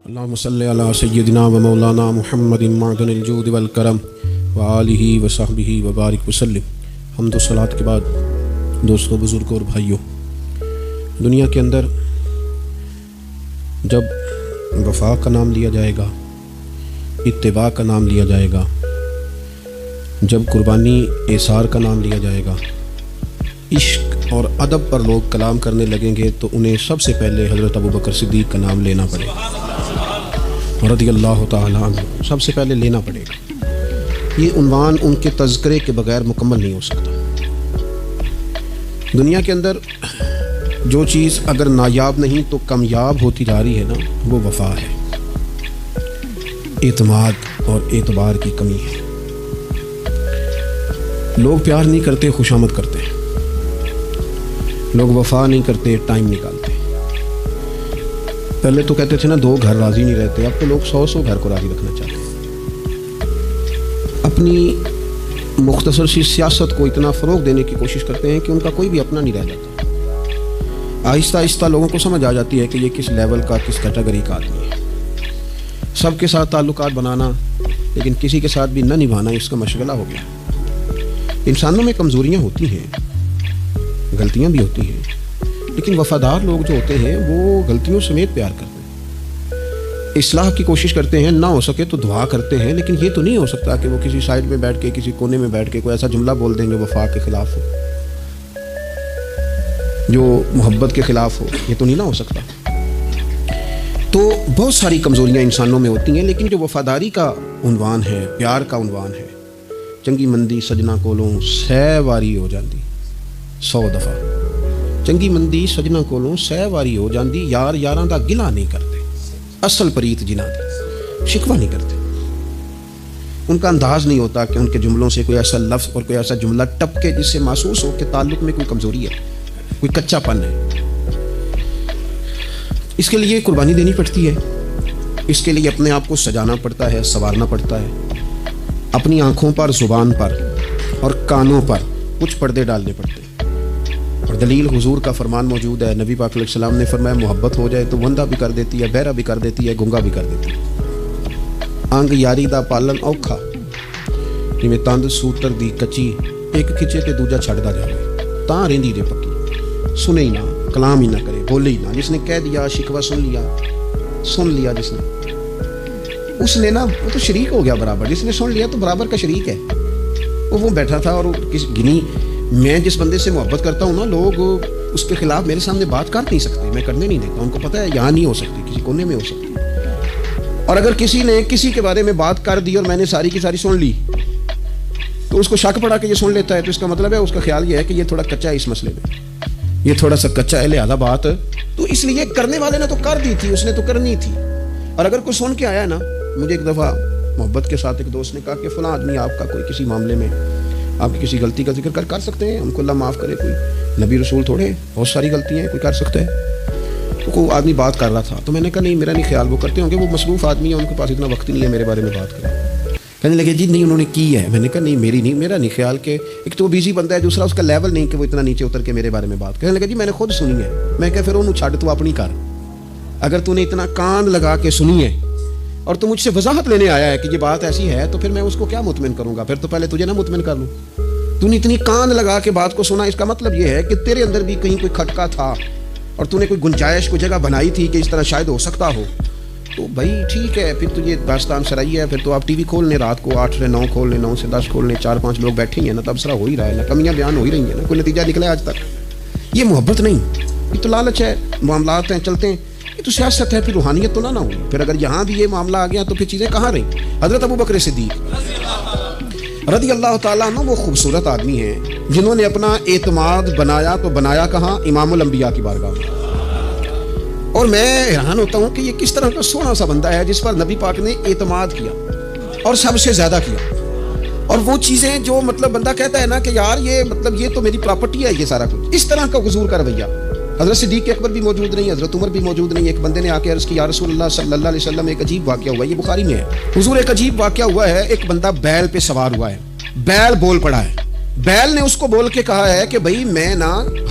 اللہم صلی علی سیدنا و مولانا محمد معدن الجود والکرم و آلہ و صحبہ و بارک وسلم۔ حمد و صلوات کے بعد دوستو، بزرگوں اور بھائیوں، دنیا کے اندر جب وفا کا نام لیا جائے گا، اتباع کا نام لیا جائے گا، جب قربانی ایثار کا نام لیا جائے گا، عشق اور ادب پر لوگ کلام کرنے لگیں گے تو انہیں سب سے پہلے حضرت ابوبکر صدیق کا نام لینا پڑے گا، رضی اللہ تعالیٰ عنہ سب سے پہلے لینا پڑے گا۔ یہ عنوان ان کے تذکرے کے بغیر مکمل نہیں ہو سکتا۔ دنیا کے اندر جو چیز اگر نایاب نہیں تو کامیاب ہوتی جا رہی ہے نا، وہ وفا ہے، اعتماد اور اعتبار کی کمی ہے۔ لوگ پیار نہیں کرتے، خوشامد کرتے ہیں، لوگ وفا نہیں کرتے، ٹائم نکالتے ہیں۔ پہلے تو کہتے تھے نا 2 گھر راضی نہیں رہتے، اب تو لوگ 100 گھر کو راضی رکھنا چاہتے ہیں۔ اپنی مختصر سی سیاست کو اتنا فروغ دینے کی کوشش کرتے ہیں کہ ان کا کوئی بھی اپنا نہیں رہ جاتا۔ آہستہ آہستہ لوگوں کو سمجھ آ جاتی ہے کہ یہ کس لیول کا، کس کیٹیگری کا آدمی ہے۔ سب کے ساتھ تعلقات بنانا لیکن کسی کے ساتھ بھی نہ نبھانا، اس کا مشغلہ ہو گیا۔ انسانوں میں کمزوریاں ہوتی ہیں، غلطیاں بھی ہوتی ہیں، لیکن وفادار لوگ جو ہوتے ہیں وہ غلطیوں سمیت پیار کرتے ہیں، اصلاح کی کوشش کرتے ہیں، نہ ہو سکے تو دعا کرتے ہیں۔ لیکن یہ تو نہیں ہو سکتا کہ وہ کسی سائڈ میں بیٹھ کے، کسی کونے میں بیٹھ کے کوئی ایسا جملہ بول دیں گے وفا کے خلاف ہو، جو محبت کے خلاف ہو۔ یہ تو نہیں نہ ہو سکتا۔ تو بہت ساری کمزوریاں انسانوں میں ہوتی ہیں، لیکن جو وفاداری کا عنوان ہے، پیار کا عنوان ہے، چنگی مندی سجنا کولوں 100 واری ہو جاندی، 100 دفعہ چنگی مندی سجنا کولوں 100 واری ہو جاندی، یار یاراں دا گلا نہیں کرتے، اصل پریت جنہاں دی شکوہ نہیں کرتے۔ ان کا انداز نہیں ہوتا کہ ان کے جملوں سے کوئی ایسا لفظ اور کوئی ایسا جملہ ٹپکے جس سے محسوس ہو کہ تعلق میں کوئی کمزوری ہے، کوئی کچا پن ہے۔ اس کے لیے قربانی دینی پڑتی ہے، اس کے لیے اپنے آپ کو سجانا پڑتا ہے، سنوارنا پڑتا ہے، اپنی آنکھوں پر، زبان پر اور کانوں پر کچھ پردے ڈالنے پڑتے ہیں۔ اور دلیل حضور کا فرمان موجود ہے، نبی پاک علیہ السلام نے فرمایا محبت ہو جائے تو وندہ بھی کر دیتی ہے، بہرا بھی کر دیتی ہے، گنگا بھی کر دیتی ہے۔ انگ یاری دا پالن اوکھا، جویں تند سوتر دی کچی، ایک کھچے تے دوجا چھڑدا جاوے، تاں رہندی جے پکی، سنے ہی نہ، کلام ہی نہ کرے، بولے ہی نہ۔ جس نے کہہ دیا شکوہ سن لیا جس نے، اس نے نا وہ تو شریک ہو گیا برابر۔ جس نے سن لیا تو برابر کا شریک ہے۔ وہ بیٹھا تھا اور گنی، میں جس بندے سے محبت کرتا ہوں نا، لوگ اس کے خلاف میرے سامنے بات کر نہیں سکتے، میں کرنے نہیں دیتا۔ ان کو پتہ ہے یہاں نہیں ہو سکتی، کسی کونے میں ہو سکتی۔ اور اگر کسی نے کسی کے بارے میں بات کر دی اور میں نے ساری کی ساری سن لی تو اس کو شک پڑا کہ یہ سن لیتا ہے، تو اس کا مطلب ہے اس کا خیال یہ ہے کہ یہ تھوڑا کچا ہے، اس مسئلے میں یہ تھوڑا سا کچا ہے، لہذا بات تو اس لیے کرنے والے نے تو کر دی تھی، اس نے تو کرنی تھی۔ اور اگر کوئی سن کے آیا نا، مجھے ایک دفعہ محبت کے ساتھ ایک دوست نے کہا کہ فلاں آدمی آپ کا کوئی کسی معاملے میں آپ کی کسی غلطی کا ذکر کر سکتے ہیں، ہم کو اللہ معاف کرے، کوئی نبی رسول تھوڑے، بہت ساری غلطیاں ہیں، کوئی کر سکتا ہے۔ تو کوئی آدمی بات کر رہا تھا تو میں نے کہا نہیں، میرا نہیں خیال، وہ کرتے ہوں گے، وہ مصروف آدمی ہے، ان کے پاس اتنا وقت نہیں ہے میرے بارے میں بات کریں۔ کہنے لگے جی نہیں، انہوں نے کی ہے۔ میں نے کہا نہیں، میرا نہیں خیال کہ ایک تو وہ بیزی بندہ ہے، دوسرا اس کا لیول نہیں کہ وہ اتنا نیچے اتر کے میرے بارے میں بات۔ کہنے لگے جی میں نے خود سنی ہے۔ میں کہا پھر انہوں چھڈ، تو اپنی کر۔ اگر تو نے اتنا کان لگا کے سنی ہے اور تو مجھ سے وضاحت لینے آیا ہے کہ یہ بات ایسی ہے، تو پھر میں اس کو کیا مطمئن کروں گا؟ پھر تو پہلے تجھے نہ مطمئن کر لوں۔ تو نے اتنی کان لگا کے بات کو سنا، اس کا مطلب یہ ہے کہ تیرے اندر بھی کہیں کوئی کھٹکا تھا اور تو نے کوئی گنجائش، کوئی جگہ بنائی تھی کہ اس طرح شاید ہو سکتا ہو۔ تو بھائی ٹھیک ہے، پھر تو یہ داستان سرائی ہے، پھر تو آپ ٹی وی کھول لیں، رات کو 8 سے 9 کھول لیں، 9 سے 10 کھول لیں، 4-5 لوگ بیٹھے ہیں نا، تبصرہ ہو ہی رہا ہے نا، کمیاں بیان ہو ہی رہی ہیں نا، کوئی نتیجہ نکلے آج تک؟ یہ محبت نہیں، یہ تو لالچ ہے، معاملات ہیں چلتے ہیں، یہ تو سیاست ہے، پھر روحانیت تو نہ ہوئی۔ پھر اگر یہاں بھی یہ معاملہ آ گیا تو پھر چیزیں کہاں رہیں؟ حضرت ابوبکر صدیق رضی اللہ تعالیٰ عنہ وہ خوبصورت آدمی ہیں جنہوں نے اپنا اعتماد بنایا، تو بنایا کہاں؟ امام الانبیاء کی بارگاہ میں۔ اور میں حیران ہوتا ہوں کہ یہ کس طرح کا سونا سا بندہ ہے جس پر نبی پاک نے اعتماد کیا اور سب سے زیادہ کیا۔ اور وہ چیزیں جو مطلب بندہ کہتا ہے نا کہ یار یہ تو میری پراپرٹی ہے، یہ سارا کچھ، اس طرح کا حضور کا رویہ۔ حضرت صدیق اکبر بھی موجود نہیں، حضرت عمر بھی موجود نہیں۔ ایک بندے نے آ کے عرض کی یا رسول اللہ صلی اللہ علیہ وسلم، ایک عجیب واقعہ ہوا ہے، یہ بخاری میں ہے حضور، ایک عجیب واقعہ ہوا ہے، ایک بندہ بیل پہ سوار ہوا ہے، بیل بول پڑا ہے، بیل نے اس کو بول کے کہا ہے کہ بھائی میں نا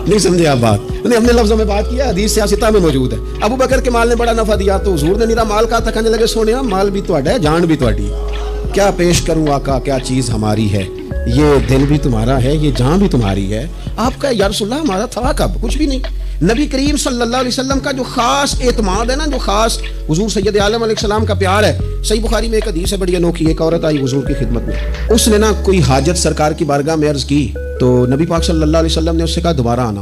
نہیں سمجھے آپ بات؟ نہیں، ہم نے لفظوں میں بات کیا، حدیث سیاستہ میں موجود ہے. ابو بکر کے مال نے بڑا نفع دیا تو حضور نے میرا مال کہا تھا، کہنے لگے سونے مال بھی تہاڈا ہے، جان بھی تہاڈی. کیا پیش کروں آقا، کیا چیز ہماری ہے، یہ دل بھی تمہارا ہے، یہ جان بھی تمہاری ہے. آپ کا یا رسول اللہ ہمارا تھا کب؟ کچھ بھی نہیں. نبی کریم صلی اللہ علیہ وسلم کا جو خاص اعتماد ہے نا، جو خاص حضور سید عالم علیہ السلام کا پیار ہے. صحیح بخاری میں ایک حدیث ہے بڑی انوکھی. ایک عورت آئی حضور کی خدمت میں، اس نے نا کوئی حاجت سرکار کی بارگاہ میں عرض کی تو نبی پاک صلی اللہ علیہ وسلم نے اس سے کہا دوبارہ آنا.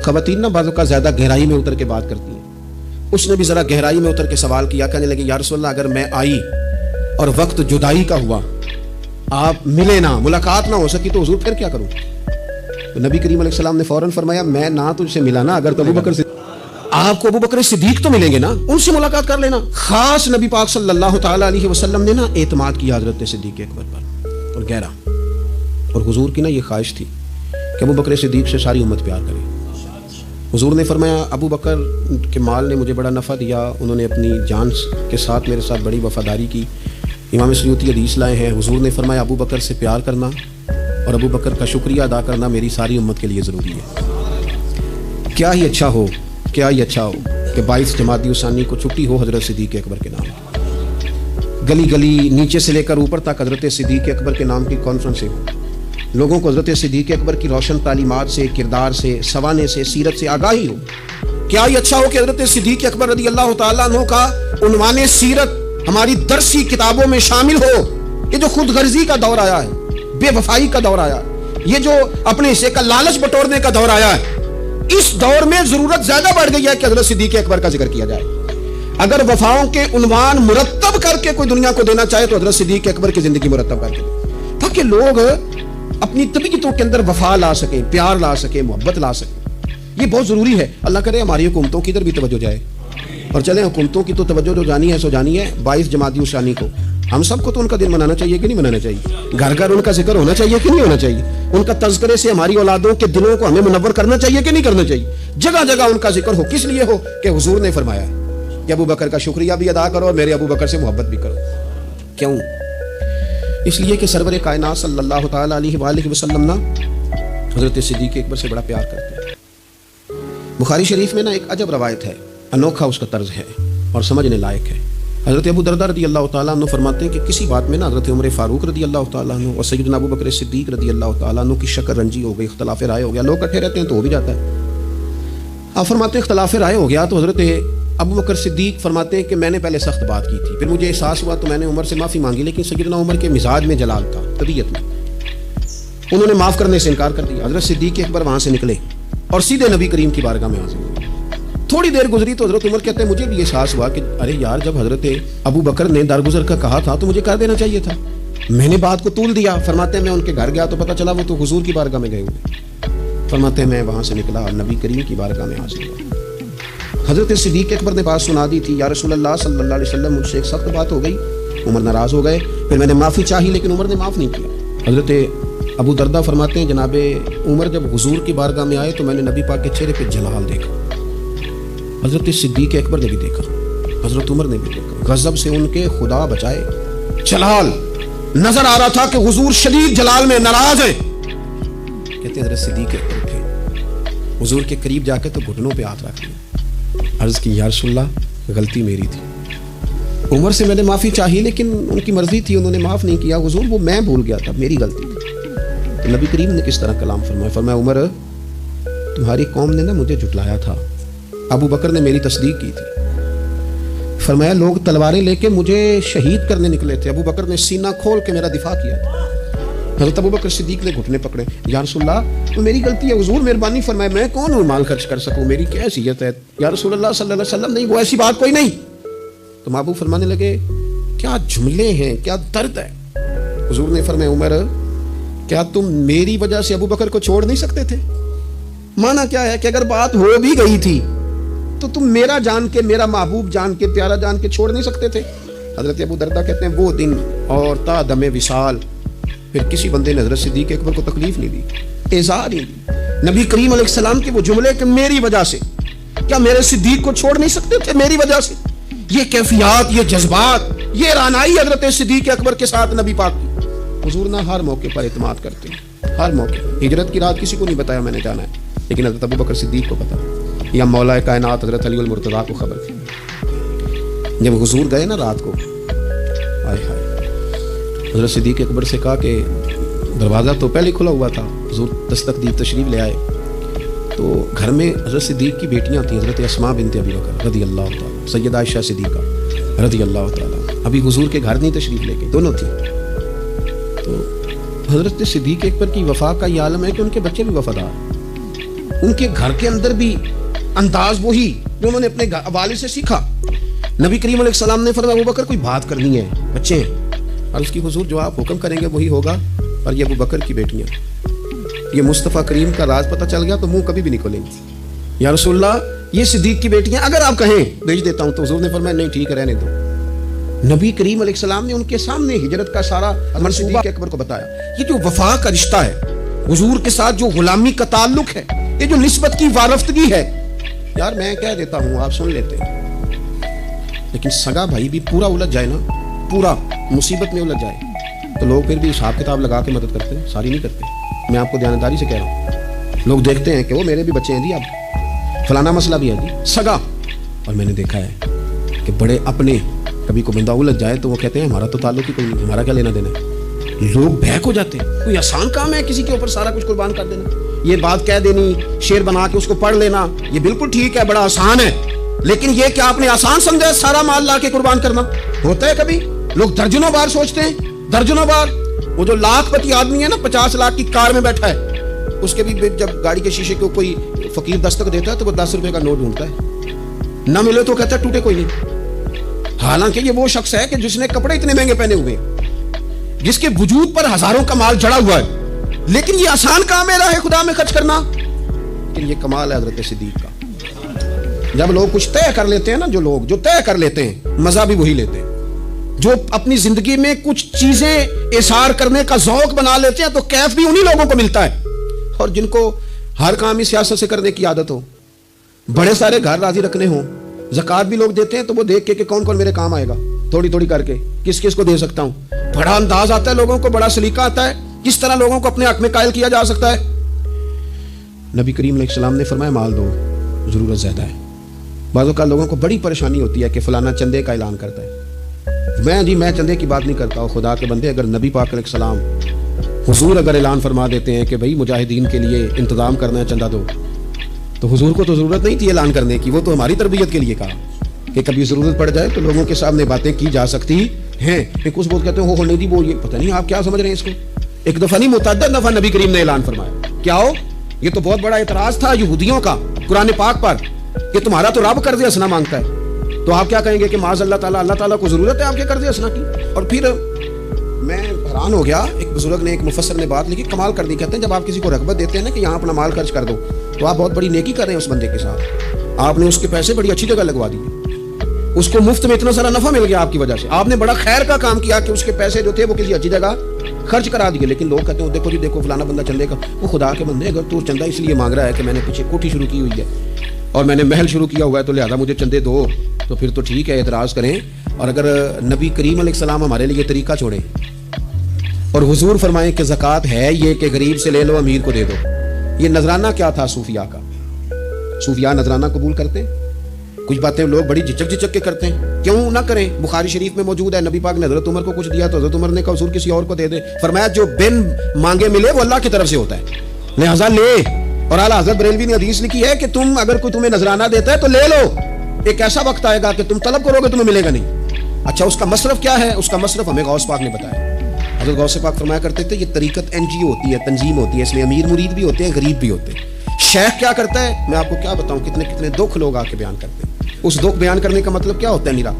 خواتین نا بعض اوقات زیادہ گہرائی میں اتر کے بات کرتی ہیں. اس نے بھی ذرا گہرائی میں اتر کے سوال کیا، کہنے لگی یا رسول اللہ اگر میں آئی اور وقت جدائی کا ہوا، آپ ملے نہ، ملاقات نہ ہو سکی تو حضور پھر کیا کروں؟ تو نبی کریم علیہ السلام نے فوراً فرمایا میں نہ تجھ سے ملا نا، اگر تو ابو بکر سے آپ کو ابو بکر صدیق تو ملیں گے نا، ان سے ملاقات کر لینا. خاص نبی پاک صلی اللہ تعالی علیہ وسلم نے نا اعتماد کیا حضرت صدیق اکبر پر، اور گہرا. اور حضور کی نا یہ خواہش تھی کہ ابو بکر صدیق سے ساری امت پیار کرے. حضور نے فرمایا ابو بکر کے مال نے مجھے بڑا نفع دیا، انہوں نے اپنی جان کے ساتھ میرے ساتھ بڑی وفاداری کی. امام سیوطی حدیث لائے ہیں، حضور نے فرمایا ابو بکر سے پیار کرنا اور ابو بکر کا شکریہ ادا کرنا میری ساری امت کے لیے ضروری ہے. کیا ہی اچھا ہو کہ 22 جمادی الثانی کو چھٹی ہو حضرت صدیق اکبر کے نام. گلی گلی نیچے سے لے کر اوپر تک حضرت صدیق اکبر کے نام کی کانفرنسیں ہوں. لوگوں کو حضرت صدیق اکبر کی روشن تعلیمات سے، کردار سے، سوانے سے، سیرت سے آگاہی ہو. کیا ہی اچھا ہو کہ حضرت صدیق اکبر رضی اللہ تعالیٰ عنہ کا عنوان سیرت ہماری درسی کتابوں میں شامل ہو. یہ جو خود غرضی کا دور آیا ہے، بے وفائی کا دور آیا ہے، یہ جو اپنے حصے کا لالچ بٹورنے کا دور آیا ہے، اس دور میں ضرورت زیادہ بڑھ گئی ہے کہ حضرت صدیق اکبر کا ذکر کیا جائے. اگر وفاؤں کے عنوان مرتب کر کے کوئی دنیا کو دینا چاہے تو حضرت صدیق اکبر کی زندگی مرتب کر کے، تاکہ لوگ اپنی طبیعتوں کے اندر وفا لا سکیں، پیار لا سکیں، محبت لا سکیں. یہ بہت ضروری ہے. اللہ کرے ہماری حکومتوں کی ادھر بھی توجہ جائے. اور چلیں حکومتوں کی تو توجہ جو جانی ہے سو جانی ہے. 22 جمادی الثانی کو ہم سب کو تو ان کا دن منانا چاہیے کہ نہیں منانا چاہیے؟ گھر گھر ان کا ذکر ہونا چاہیے کہ نہیں ہونا چاہیے؟ ان کا تذکرے سے ہماری اولادوں کے دلوں کو ہمیں منور کرنا چاہیے کہ نہیں کرنا چاہیے؟ جگہ جگہ ان کا ذکر ہو. کس لیے ہو؟ کہ حضور نے فرمایا کہ ابو بکر کا شکریہ بھی ادا کرو اور میرے ابو بکر سے محبت بھی کرو. کیوں؟ اس لیے کہ سرور کائنات صلی اللہ تعالی علیہ وآلہ وسلم نا حضرت صدیق اکبر سے بڑا پیار کرتے ہیں. بخاری شریف میں نا ایک عجب روایت ہے، انوکھا اس کا طرز ہے اور سمجھنے لائق ہے. حضرت ابو درداء رضی اللہ تعالیٰ عنہ فرماتے ہیں کہ کسی بات میں نا حضرت عمر فاروق رضی اللہ تعالیٰ عنہ اور سیدنا ابو بکر صدیق رضی اللہ تعالیٰ عنہ کی شکر رنجی ہو گئی، اختلاف رائے ہو گیا. لوگ اکٹھے رہتے ہیں تو ہو بھی جاتا ہے. آپ فرماتے ہیں اختلاف رائے ہو گیا تو حضرت ابو بکر صدیق فرماتے ہیں کہ میں نے پہلے سخت بات کی تھی، پھر مجھے احساس ہوا تو میں نے عمر سے معافی مانگی، لیکن سیدنا عمر کے مزاج میں جلال تھا، طبیعت میں، انہوں نے معاف کرنے سے انکار کر دیا. حضرت صدیق اکبر وہاں سے نکلے اور سیدھے نبی کریم کی بارگاہ میں حاضر ہوئے. تھوڑی دیر گزری تو حضرت عمر کہتے ہیں مجھے بھی احساس ہوا کہ ارے یار جب حضرت ابو بکر نے درگزر کا کہا تھا تو مجھے کر دینا چاہیے تھا، میں نے بات کو طول دیا. فرماتے ہیں میں ان کے گھر گیا تو پتہ چلا وہ تو حضور کی بارگاہ میں گئے ہوئے. فرماتے ہیں میں وہاں سے نکلا اور نبی کریم کی بارگاہ میں حاضر ہوا. حضرت صدیق اکبر نے بات سنا دی تھی، یا رسول اللہ صلی اللہ علیہ وسلم مجھ سے ایک سخت بات ہو گئی، عمر ناراض ہو گئے، پھر میں نے معافی چاہی لیکن عمر نے معاف نہیں کیا. حضرت ابو درداء فرماتے ہیں جناب عمر جب حضور کی بارگاہ میں آئے تو میں نے نبی پاک کے چہرے پہ جلال دیکھا. حضرت صدیق اکبر نے بھی دیکھا، حضرت عمر نے بھی دیکھا. غضب سے ان کے خدا بچائے، جلال نظر آ رہا تھا کہ حضور شدید جلال میں ناراض ہیں. کہتے ہیں حضرت صدیق اکبر اٹھے، حضور کے قریب جا کے تو گھٹنوں پہ ہاتھ رکھ دیا، عرض کی یا رسول اللہ غلطی میری تھی، عمر سے میں نے معافی چاہی لیکن ان کی مرضی تھی، انہوں نے معاف نہیں کیا. حضور وہ میں بھول گیا تھا، میری غلطی تھی. تو نبی کریم نے کس طرح کلام فرمایا؟ فرمایا عمر تمہاری قوم نے نا مجھے جھٹلایا تھا، ابو بکر نے میری تصدیق کی تھی. فرمایا لوگ تلواریں لے کے مجھے شہید کرنے نکلے تھے، ابو بکر نے سینہ کھول کے میرا دفاع کیا تھا. حضرت ابو بکر صدیق نے گھٹنے پکڑے، یا رسول اللہ تو میری غلطی ہے، حضور مہربانی فرمائے، میں کون ہوں مال خرچ کر سکوں، میری کیا حیثیت ہے؟ یا رسول اللہ صلی اللہ علیہ وسلم نہیں، وہ ایسی بات کوئی نہیں. تو محبوب فرمانے لگے کیا جملے ہیں، کیا درد ہے. حضور نے فرمایا عمر کیا تم میری وجہ سے ابو بکر کو چھوڑ نہیں سکتے تھے؟ مانا کیا ہے کہ اگر بات ہو بھی گئی تھی تو تم میرا جان کے، میرا محبوب جان کے، پیارا جان کے چھوڑ نہیں سکتے تھے. حضرت ابو درداء کہتے ہیں وہ دن اور تا دم وصال پھر کسی بندے نے حضرت صدیق اکبر کو تکلیف نہیں دی، اعزاز نہیں دی. نبی کریم علیہ السلام کے وہ جملے کہ میری وجہ سے، کیا میرے صدیق کو چھوڑ نہیں سکتے تھے میری وجہ سے؟ یہ کیفیات، یہ جذبات، یہ رانائی حضرت صدیق اکبر کے ساتھ نبی پاک کی. حضور نہ ہر موقع پر اعتماد کرتے ہیں، ہر موقع. ہجرت کی رات کسی کو نہیں بتایا میں نے جانا ہے، لیکن حضرت ابو بکر صدیق کو پتا یا مولا کائنات حضرت علی المرتضیٰ کو خبر تھی. جب حضور گئے نا رات کو، آئے ہائے، حضرت صدیق اکبر سے کہا کہ دروازہ تو پہلے کھلا ہوا تھا، حضور دستک دی، تشریف لے آئے. تو گھر میں حضرت صدیق کی بیٹیاں تھیں، حضرت اسماء بنت ابی بکر رضی اللہ تعالیٰ، سیدہ عائشہ صدیقہ رضی اللہ تعالیٰ، ابھی حضور کے گھر نہیں تشریف لے کے دونوں تھیں. تو حضرت صدیق اکبر کی وفا کا یہ عالم ہے کہ ان کے بچے بھی وفادار، ان کے گھر کے اندر بھی انداز وہی جو انہوں نے اپنے والد سے سیکھا. نبی کریم علیہ السلام نے فرمایا ابو بکر کوئی بات کرنی ہے، بچے ہیں، اور اس کی حضور جو آپ حکم کریں گے وہی ہوگا. اور یہ ابو بکر کی بیٹیاں، یہ مصطفیٰ کریم کا راز پتہ چل گیا تو منہ کبھی بھی نہیں کھولیں گے. یا رسول اللہ یہ صدیق کی بیٹیاں اگر آپ کہیں بھیج دیتا ہوں، تو حضور نے فرمایا نہیں ٹھیک ہے رہنے دو. نبی کریم علیہ السلام نے ان کے سامنے ہجرت کا سارا منصوبہ اکبر کو بتایا. یہ جو وفا کا رشتہ ہے، حضور کے ساتھ جو غلامی کا تعلق ہے، یہ جو نسبت کی وارفتگی ہے، یار میں کہہ دیتا ہوں آپ سن لیتے ہیں، لیکن سگا بھائی بھی پورا الجھ جائے نا، پورا مصیبت میں الجھ جائے تو لوگ پھر بھی حساب کتاب لگا کے مدد کرتے ہیں، ساری نہیں کرتے. میں آپ کو دیانتداری سے کہہ رہا ہوں، لوگ دیکھتے ہیں کہ وہ میرے بھی بچے ہیں جی، اب فلانا مسئلہ بھی ہے جی سگا. اور میں نے دیکھا ہے کہ بڑے اپنے، کبھی کو بندہ الجھ جائے تو وہ کہتے ہیں ہمارا تو تعلق ہی کوئی نہیں، ہمارا کیا لینا دینا ہے. لوگ بہک ہو جاتے ہیں. کوئی آسان کام ہے کسی کے اوپر سارا کچھ قربان کر دینا، یہ بات کہہ دینی، شعر بنا کے اس کو پڑھ لینا، یہ بالکل ٹھیک ہے، بڑا آسان ہے. لیکن یہ کہ آپ نے آسان سمجھا سارا مال لا کے قربان کرنا؟ ہوتا ہے کبھی؟ لوگ درجنوں بار سوچتے ہیں، درجنوں بار. وہ جو لاکھ پتی آدمی ہے نا، 50 لاکھ کی کار میں بیٹھا ہے، اس کے بھی جب گاڑی کے شیشے کو کوئی فقیر دستک دیتا ہے تو وہ 10 روپے کا نوٹ ڈھونڈتا ہے، نہ ملے تو کہتا ہے ٹوٹے کوئی نہیں. حالانکہ یہ وہ شخص ہے کہ جس نے کپڑے اتنے مہنگے پہنے ہوئے ہیں، جس کے وجود پر ہزاروں کا مال جڑا ہوا ہے، لیکن یہ آسان کام ہے راہ خدا میں خرچ کرنا. لیکن یہ کمال ہے حضرت صدیق کا. جب لوگ کچھ طے کر لیتے ہیں نا، جو لوگ جو طے کر لیتے ہیں، مزہ بھی وہی لیتے ہیں. جو اپنی زندگی میں کچھ چیزیں اثار کرنے کا ذوق بنا لیتے ہیں تو کیف بھی انہی لوگوں کو ملتا ہے. اور جن کو ہر کام ہی سیاست سے کرنے کی عادت ہو، بڑے سارے گھر راضی رکھنے ہوں، زکوٰۃ بھی لوگ دیتے ہیں تو وہ دیکھ کے کہ کون کون میرے کام آئے گا، تھوڑی تھوڑی کر کے کس کس کو دے سکتا ہوں. بڑا انداز آتا ہے لوگوں کو، بڑا سلیقہ آتا ہے کس طرح لوگوں کو اپنے حق میں قائل کیا جا سکتا ہے. نبی کریم علیہ السلام نے فرمایا مال دو، ضرورت زیادہ ہے. بعض اوقات لوگوں کو بڑی پریشانی ہوتی ہے کہ فلانا چندے کا اعلان کرتا ہے. میں چندے کی بات نہیں کرتا ہوں. خدا کے بندے، اگر نبی پاک علیہ السلام حضور اگر اعلان فرما دیتے ہیں کہ بھائی مجاہدین کے لیے انتظام کرنا ہے، چندہ دو، تو حضور کو تو ضرورت نہیں تھی اعلان کرنے کی. وہ تو ہماری تربیت کے لیے کہا کہ کبھی ضرورت پڑ جائے تو لوگوں کے سامنے باتیں کی جا سکتی ہیں. کچھ بہت کہتے ہیں نہیں دی وہ، یہ پتہ نہیں آپ کیا سمجھ رہے ہیں اس کو. ایک دفعہ نہیں متعدد دفعہ نبی کریم نے اعلان فرمایا. کیا ہو؟ یہ تو بہت بڑا اعتراض تھا یہودیوں کا قرآن پاک پر کہ تمہارا تو رب قرض حسنہ مانگتا ہے، تو آپ کیا کہیں گے کہ معاذ اللہ تعالیٰ، اللہ تعالیٰ کو ضرورت ہے آپ کے قرض حسنہ کی؟ اور پھر میں حیران ہو گیا، ایک بزرگ نے، ایک مفسر نے بات لکھی، کمال کر دی. کہتے ہیں جب آپ کسی کو رغبت دیتے ہیں نا کہ یہاں اپنا مال خرچ کر دو، تو آپ بہت بڑی نیکی کر رہے ہیں اس بندے کے ساتھ. آپ نے اس کے پیسے بڑی اچھی جگہ لگوا دیے، اس کو مفت میں اتنا سارا نفع مل گیا آپ کی وجہ سے. آپ نے بڑا خیر کا کام کیا کہ اس کے پیسے جو تھے وہ کسی اچھی جگہ خرچ کرا دیے. لیکن لوگ کہتے ہیں دیکھو جی دیکھو فلانا بندہ چندے کا. وہ خدا کے بندے، اگر تو چندہ اس لیے مانگ رہا ہے کہ میں نے پیچھے کوٹھی شروع کی ہوئی ہے اور میں نے محل شروع کیا ہوا ہے تو لہذا مجھے چندے دو، تو پھر تو ٹھیک ہے اعتراض کریں. اور اگر نبی کریم علیہ السلام ہمارے لیے طریقہ چھوڑیں اور حضور فرمائیں کہ زکوٰۃ ہے یہ کہ غریب سے لے لو امیر کو دے دو. یہ نذرانہ کیا تھا صوفیاء کا؟ صوفیاء نذرانہ قبول کرتے ہیں. کچھ باتیں لوگ بڑی جھجک کے کرتے ہیں، کیوں نہ کریں؟ بخاری شریف میں موجود ہے، نبی پاک نے حضرت عمر کو کچھ دیا تو حضرت عمر نے کہا حضور کسی اور کو دے دے. فرمایا جو بن مانگے ملے وہ اللہ کی طرف سے ہوتا ہے، لہذا لے. اور اعلیٰ حضرت بریلوی نے حدیث لکھی ہے کہ تم اگر کوئی تمہیں نذرانہ دیتا ہے تو لے لو، ایک ایسا وقت آئے گا کہ تم طلب کرو گے تمہیں ملے گا نہیں. اچھا اس کا مصرف کیا ہے؟ اس کا مصرف ہمیں غوث پاک نے بتایا. حضرت غوث پاک فرمایا کرتے تھے یہ طریقت NGO ہوتی ہے، تنظیم ہوتی ہے، اس میں امیر مرید بھی ہوتے ہیں، غریب بھی ہوتے ہیں. شیخ کیا کرتا ہے؟ میں آپ کو کیا بتاؤں، کتنے کتنے دکھ لوگ آ کے بیان کرتے ہیں. اس دکھ بیان کرنے کا مطلب کیا ہوتا ہے؟ نیرا.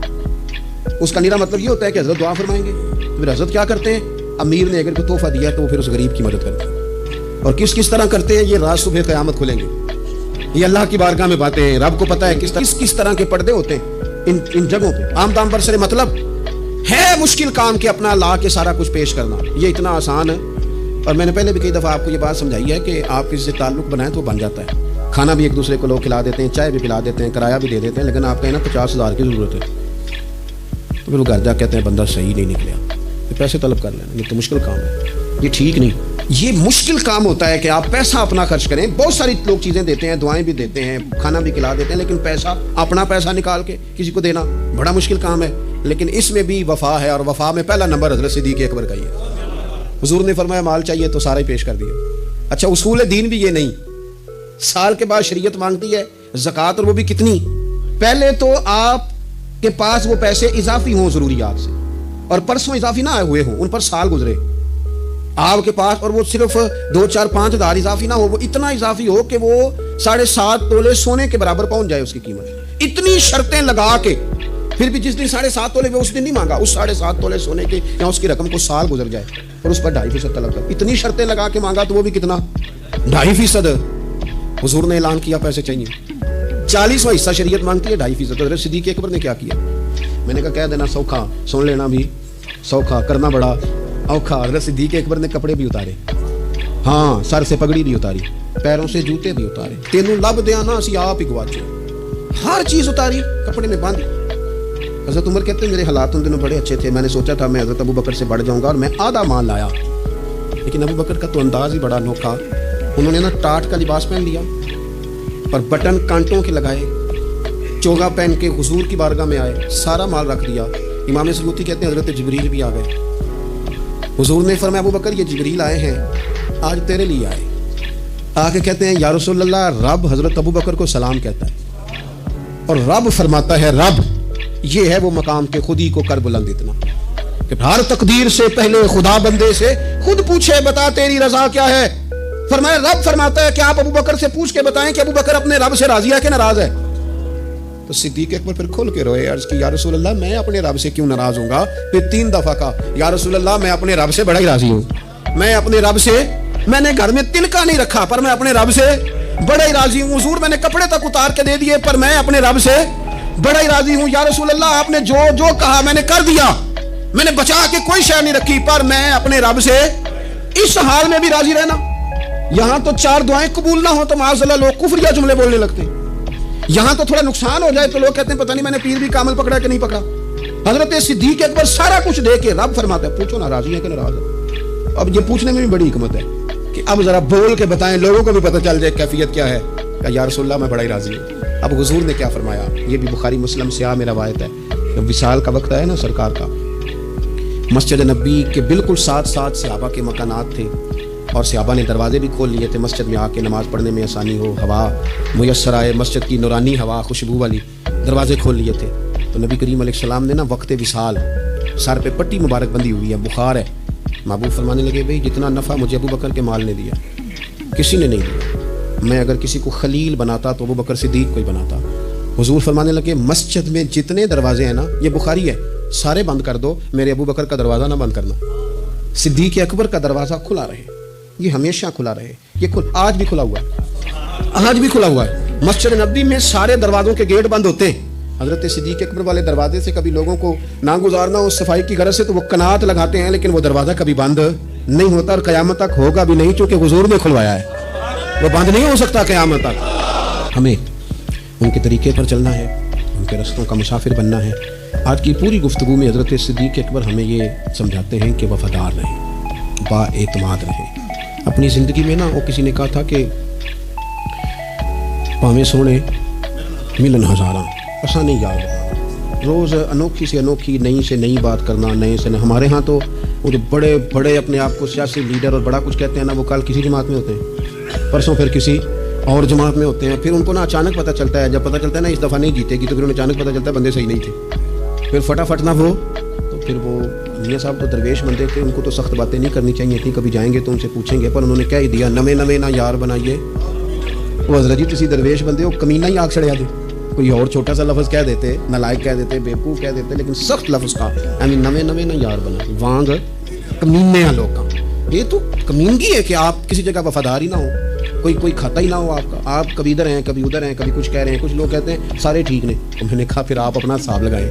اس کا نیرا مطلب یہ ہوتا ہے کہ حضرت دعا فرمائیں گے. پھر حضرت کیا کرتے ہیں؟ امیر نے اگر کوئی تحفہ دیا تو پھر اس غریب کی مدد کرتے ہیں. اور کس طرح کرتے ہیں؟ یہ رات صبح قیامت کھلیں گے. یہ اللہ کی بارگاہ میں باتیں ہیں، رب کو پتہ ہے کس طرح کے پردے ہوتے ہیں ان جگہوں پہ. عام طام پر سر مطلب ہے مشکل کام کہ اپنا لا کے سارا کچھ پیش کرنا، یہ اتنا آسان ہے. اور میں نے پہلے بھی کئی دفعہ آپ کو یہ بات سمجھائی ہے کہ آپ کسی سے تعلق بنائیں تو بن جاتا ہے. کھانا بھی ایک دوسرے کو لوگ کھلا دیتے ہیں، چائے بھی پلا دیتے ہیں، کرایہ بھی دے دیتے ہیں، لیکن آپ کہیں نا 50,000 کی ضرورت ہے تو پھر وہ گھر جا کہتے ہیں بندہ صحیح نہیں نکلیا، پیسے طلب کر لینا، یہ تو مشکل کام ہے، یہ ٹھیک نہیں. یہ مشکل کام ہوتا ہے کہ آپ پیسہ اپنا خرچ کریں. بہت ساری لوگ چیزیں دیتے ہیں, دعائیں بھی دیتے ہیں, کھانا بھی کھلا دیتے ہیں, لیکن پیسہ, اپنا پیسہ نکال کے کسی کو دینا بڑا مشکل کام ہے. لیکن اس میں بھی وفا ہے, اور وفا میں پہلا نمبر حضرت صدیق اکبر کا ہی ہے. حضور نے فرمایا مال چاہیے تو سارا ہی پیش کر دیا. اچھا, اصول دین بھی یہ نہیں. سال کے بعد شریعت مانگتی ہے زکوٰۃ, اور وہ بھی کتنی. پہلے تو آپ کے پاس وہ پیسے اضافی ہوں ضروریات سے, اور پرسوں اضافی نہ آئے ہوئے ہوں, ان پر سال گزرے آپ کے پاس, اور وہ صرف 2 4 5 ہزار اضافی نہ ہو, وہ اتنا اضافی ہو کہ وہ 7.5 تولے سونے کے برابر پہنچ جائے اس کی قیمت. اتنی شرطیں لگا کے پھر بھی جس دن 7.5 تولے وہ اس دن نہیں مانگا, اس 7.5 تولے سونے کے یا اس کی رقم کو سال گزر جائے اور اس پر 2.5% طلب کر. اتنی شرطیں لگا کے مانگا تو وہ بھی کتنا, 2.5%. حضور نے اعلان کیا پیسے چاہیے. 40واں حصہ شریعت مانگتی ہے 2.5%. حضرت صدیق اکبر نے کیا کیا, میں نے کہا کہہ دینا سوکھا, سن لینا بھی سوکھا, کرنا بڑا اوکھا. حضرت صدیق اکبر نے کپڑے بھی اتارے, ہاں, سر سے پگڑی بھی اتاری, پیروں سے جوتے بھی اتارے. تینوں لب دیا نا اسی آپ ہی گواچے, ہر چیز اتاری, کپڑے میں باندھی. حضرت عمر کہتے ہیں میرے حالات ان دنوں بڑے اچھے تھے, میں نے سوچا تھا میں حضرت ابو بکر سے بڑھ جاؤں گا, اور میں آدھا مال لایا. لیکن ابو بکر کا تو انداز ہی بڑا انوکھا. انہوں نے نا ٹاٹ کا لباس پہن لیا اور بٹن کانٹوں کے لگائے, چوگا پہن کے حضور کی بارگاہ میں آئے, سارا مال رکھ دیا. امام سیوطی کہتے ہیں حضرت جبریل بھی آ گئے. حضور نے فرمایا ابو بکر یہ جبریل آئے ہیں, آج تیرے لیے آئے. آ کے کہتے ہیں یا رسول اللہ, رب حضرت ابو بکر کو سلام کہتا ہے, اور رب فرماتا ہے رب یہ ہے وہ مقام کہ خود ہی کو کر بلند اتنا کہ ہر تقدیر سے پہلے خدا بندے سے خود پوچھے بتا تیری رضا کیا ہے. فرمایا رب فرماتا ہے کہ آپ ابو بکر سے پوچھ کے بتائیں کہ ابو بکر اپنے رب سے راضی ہے کہ ناراض ہے. تو صدیق اکبر پھر کھل کے روئے, عرض کی یا رسول اللہ میں اپنے رب سے کیوں ناراض ہوں گا. پھر 3 دفعہ کہا یا رسول اللہ میں اپنے رب سے بڑا ہی راضی ہوں, میں اپنے رب سے, میں نے گھر میں تنکا نہیں رکھا پر میں اپنے رب سے بڑا ہی راضی ہوں. حضور میں نے کپڑے تک اتار کے دے دیے پر میں اپنے رب سے بڑا ہی راضی ہوں. یا رسول اللہ آپ نے جو جو کہا میں نے کر دیا, میں نے بچا کے کوئی شے نہیں رکھی, پر میں اپنے رب سے اس حال میں بھی راضی رہنا. یہاں تو 4 دعائیں قبول نہ ہو تو معاذ اللہ لوگ کفریہ جملے بولنے لگتے. یہاں تو تھوڑا نقصان ہو جائے تو لوگ کہتے ہیں پتہ نہیں میں نے پیر بھی کامل پکڑا کہ نہیں پکڑا. حضرت صدیق اکبر سارا کچھ دے کے رب فرماتا ہے پوچھو نا راضی ہے کہ ناراض ہے. اب یہ پوچھنے میں بھی بڑی حکمت ہے کہ اب ذرا بول کے بتائیں, لوگوں کو بھی پتہ چل جائے کیفیت کیا ہے. کہ یا رسول اللہ میں بڑا ہی راضی ہوں. اب حضور نے کیا فرمایا, یہ بھی بخاری مسلم سیاہ میں روایت ہے. جب وصال کا وقت آیا نا سرکار کا, مسجد نبی کے بالکل ساتھ صحابہ کے مکانات تھے, اور صحابہ نے دروازے بھی کھول لیے تھے مسجد میں آ کے نماز پڑھنے میں آسانی ہو, ہوا میسر آئے, مسجد کی نورانی ہوا خوشبو والی, دروازے کھول لیے تھے. تو نبی کریم علیہ السلام نے نا وقت وصال سر پہ پٹی مبارک بندھی ہوئی ہے, بخار ہے. محبوب فرمانے لگے بھئی جتنا نفع مجھے ابو بکر کے مال نے دیا کسی نے نہیں دیا. میں اگر کسی کو خلیل بناتا تو ابو بکر صدیق کو ہی بناتا. حضور فرمانے لگے مسجد میں جتنے دروازے ہیں نا, یہ بخاری ہے, سارے بند کر دو, میرے ابو بکر کا دروازہ نہ بند کرنا. صدیق اکبر کا دروازہ کھلا رہے, یہ ہمیشہ کھلا رہے. یہ آج بھی کھلا ہوا ہے, آج بھی کھلا ہوا ہے. مسجد نبی میں سارے دروازوں کے گیٹ بند ہوتے ہیں. حضرت صدیق اکبر والے دروازے سے کبھی لوگوں کو نہ گزارنا ہو صفائی کی غرض سے تو وہ کنات لگاتے ہیں, لیکن وہ دروازہ کبھی بند نہیں ہوتا, اور قیامت تک ہوگا بھی نہیں, چونکہ حضور نے کھلوایا ہے, وہ بند نہیں ہو سکتا قیامت تک. ہمیں ان کے طریقے پر چلنا ہے, ان کے رستوں کا مسافر بننا ہے. آج کی پوری گفتگو میں حضرت صدیق اکبر ہمیں یہ سمجھاتے ہیں کہ وفادار رہیں, با اعتماد رہیں اپنی زندگی میں. نا وہ کسی نے کہا تھا کہ پاویں سونے ملن ہزاراں, ایسا نہیں یاد رکھنا, روز انوکھی سے انوکھی, نئی سے نئی بات کرنا, نئے سے نئے. ہمارے ہاں تو وہ جو بڑے بڑے اپنے آپ کو سیاسی لیڈر اور بڑا کچھ کہتے ہیں نا, وہ کل کسی جماعت میں ہوتے ہیں, پرسوں پھر کسی اور جماعت میں ہوتے ہیں. پھر ان کو نا اچانک پتہ چلتا ہے, جب پتہ چلتا ہے نا اس دفعہ نہیں جیتے گی, تو پھر انہیں اچانک پتہ چلتا ہے بندے صحیح نہیں تھے. پھر فٹافٹ نہ وہ, تو پھر وہ میاں صاحب تو درویش بندے تھے, ان کو تو سخت باتیں نہیں کرنی چاہیے تھیں. کبھی جائیں گے تو ان سے پوچھیں گے, پر انہوں نے کہہ ہی دیا نویں نہ یار بنائیے. وہ حضرت جی تسی درویش بندے ہو, کمینہ ہی آگ چڑھیا دے. کوئی اور چھوٹا سا لفظ کہہ دیتے, نالائق کہہ دیتے, بیوقوف کہہ دیتے, لیکن سخت لفظ کا یعنی نویں نہ یار بنا, وانگ کمینے ہیں لوگ کا. یہ تو کمینگی ہے کہ آپ کسی جگہ وفادار ہی نہ ہو, کوئی کھاتا ہی نہ ہو آپ کا. آپ کبھی ادھر ہیں کبھی ادھر ہیں, کبھی کچھ کہہ رہے ہیں. کچھ لوگ کہتے ہیں سارے ٹھیک نے, میں نے کہا پھر آپ اپنا حساب لگائیں,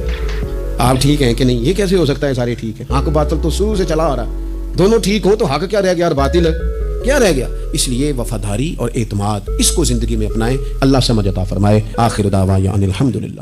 آپ ٹھیک ہیں کہ نہیں. یہ کیسے ہو سکتا ہے سارے ٹھیک ہیں؟ حق باطل تو شروع سے چلا آ رہا ہے, دونوں ٹھیک ہوں تو حق کیا رہ گیا اور باطل کیا رہ گیا. اس لیے وفاداری اور اعتماد اس کو زندگی میں اپنائیں. اللہ سمجھ عطا فرمائے. آخر دعوانا ان الحمدللہ.